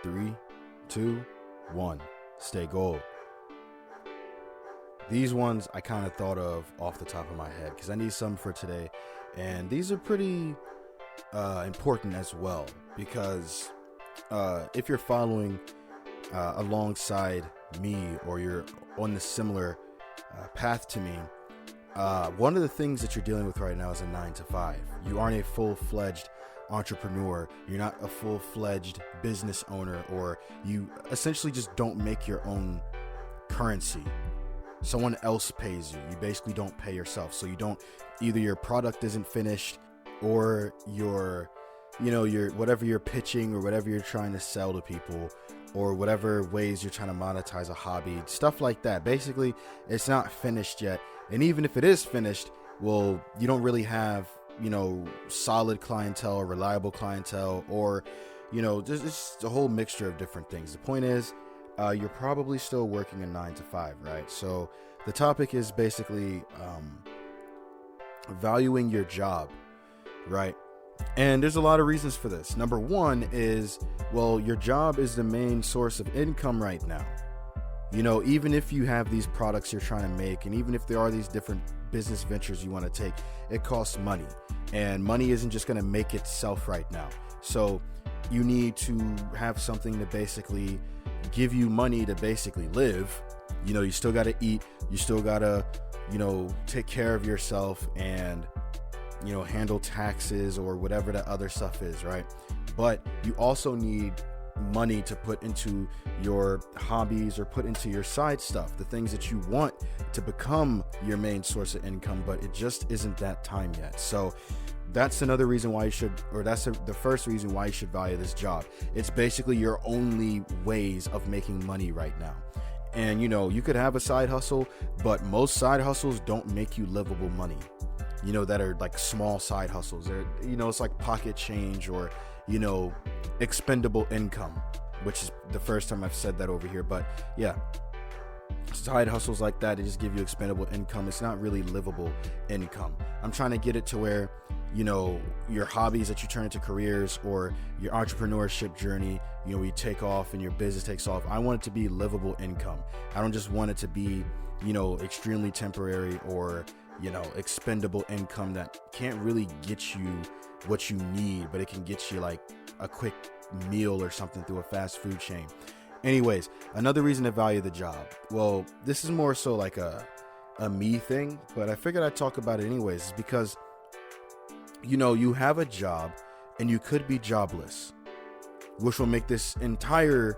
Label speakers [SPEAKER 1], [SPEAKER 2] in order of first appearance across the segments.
[SPEAKER 1] 3, 2, 1. Stay gold. These ones I kind of thought of off the top of my head because I need some for today. And these are pretty important as well because if you're following alongside me or you're on the similar path to me, one of the things that you're dealing with right now is a 9-to-5. You aren't a full-fledged entrepreneur. You're not a full-fledged business owner, or you essentially just don't make your own currency. Someone else pays you. You basically don't pay yourself. So you don't, either your product isn't finished or your whatever you're pitching or whatever you're trying to sell to people or whatever ways you're trying to monetize a hobby, stuff like that. Basically, it's not finished yet. And even if it is finished, well, you don't really have, solid clientele or reliable clientele, or, there's just a whole mixture of different things. The point is, you're probably still working a 9-to-5, right? So the topic is basically valuing your job, right? And there's a lot of reasons for this. Number one is, well, your job is the main source of income right now. Even if you have these products you're trying to make, and even if there are these different business ventures you want to take, it costs money. And money isn't just going to make itself right now. So you need to have something to basically give you money to basically live. You still got to eat. You still got to, take care of yourself and, handle taxes or whatever the other stuff is, right? But you also need money to put into your hobbies or put into your side stuff, the things that you want to become your main source of income, but it just isn't that time yet. So that's another reason why you should, or that's the first reason why you should value this job. It's basically your only ways of making money right now. And you could have a side hustle, but most side hustles don't make you livable money, that are like small side hustles. They're, it's like pocket change or, expendable income, which is the first time I've said that over here. But yeah, side hustles like that, they just give you expendable income. It's not really livable income. I'm trying to get it to where, your hobbies that you turn into careers, or your entrepreneurship journey, you take off and your business takes off. I want it to be livable income. I don't just want it to be, extremely temporary or, expendable income that can't really get you what you need, but it can get you like a quick meal or something through a fast food chain. Anyways, another reason to value the job. Well, this is more so like a me thing, but I figured I'd talk about it anyways, is because, you have a job and you could be jobless, which will make this entire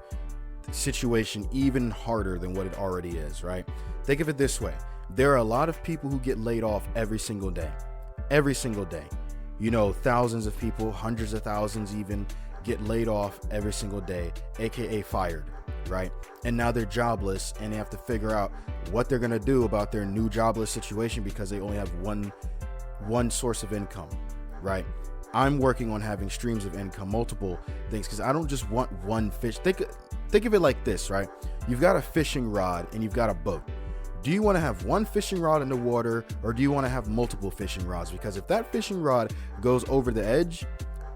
[SPEAKER 1] situation even harder than what it already is, right? Think of it this way. There are a lot of people who get laid off every single day. Thousands of people, hundreds of thousands even, get laid off every single day, aka fired, right? And now they're jobless and they have to figure out what they're gonna do about their new jobless situation because they only have one source of income, right? I'm working on having streams of income, multiple things, because I don't just want one fish. Think of it like this, right? You've got a fishing rod and you've got a boat. Do you want to have one fishing rod in the water, or do you want to have multiple fishing rods? Because if that fishing rod goes over the edge,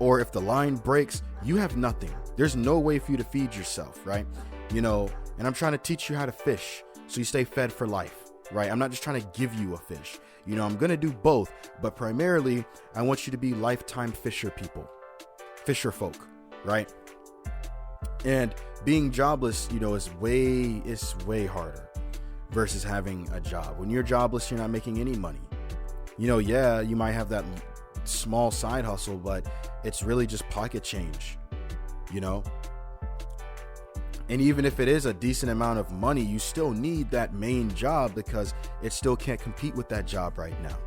[SPEAKER 1] or if the line breaks, you have nothing. There's no way for you to feed yourself, right? And I'm trying to teach you how to fish so you stay fed for life, right? I'm not just trying to give you a fish. I'm going to do both, but primarily I want you to be lifetime fisher folk, right? And being jobless, is way harder versus having a job. When you're jobless, you're not making any money. Yeah, you might have that small side hustle, but it's really just pocket change, And even if it is a decent amount of money, you still need that main job because it still can't compete with that job right now.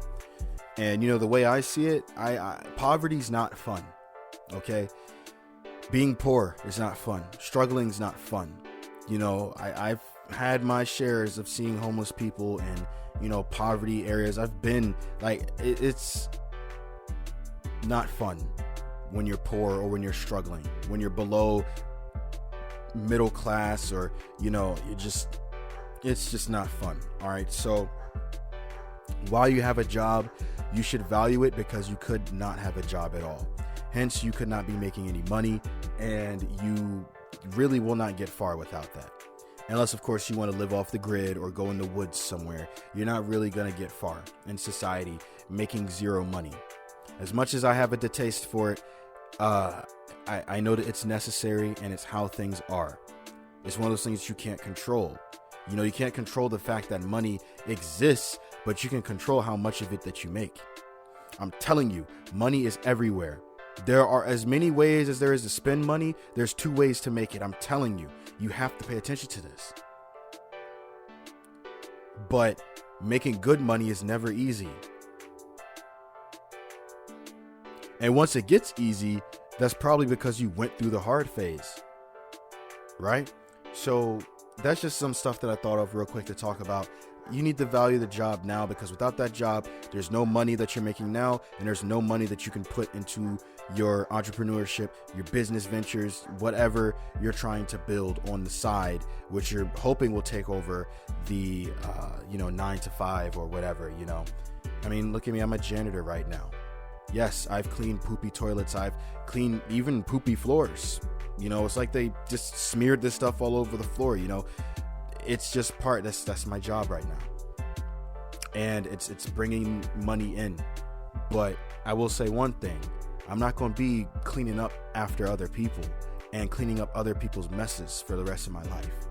[SPEAKER 1] And the way I see it, poverty's not fun. Okay, being poor is not fun. Struggling's not fun. I've had my shares of seeing homeless people in poverty areas. I've been like, it's not fun when you're poor or when you're struggling, when you're below middle class, or it's just not fun. All right, so while you have a job, you should value it because you could not have a job at all. Hence, you could not be making any money, and you really will not get far without that. Unless, of course, you want to live off the grid or go in the woods somewhere. You're not really going to get far in society making zero money. As much as I have a distaste for it, I know that it's necessary and it's how things are. It's one of those things you can't control. You know, you can't control the fact that money exists, but you can control how much of it that you make. I'm telling you, money is everywhere. There are as many ways as there is to spend money. There's 2 ways to make it. I'm telling you, you have to pay attention to this. But making good money is never easy. And once it gets easy, that's probably because you went through the hard phase, right? So that's just some stuff that I thought of real quick to talk about. You need to value the job now, because without that job, there's no money that you're making now, and there's no money that you can put into your entrepreneurship, your business ventures, whatever you're trying to build on the side, which you're hoping will take over the 9 to 5 or whatever. I mean, look at me, I'm a janitor right now. Yes, I've cleaned poopy toilets, I've cleaned even poopy floors. It's like they just smeared this stuff all over the floor. It's just that's my job right now, and it's bringing money in. But I will say one thing: I'm not going to be cleaning up after other people and cleaning up other people's messes for the rest of my life.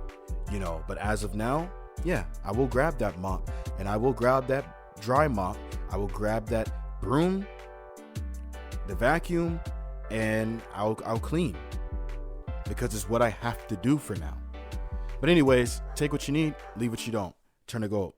[SPEAKER 1] But as of now, yeah, I will grab that mop, and I will grab that dry mop. I will grab that broom, the vacuum, and I'll clean, because it's what I have to do for now. But anyways, take what you need, leave what you don't. Turn to gold.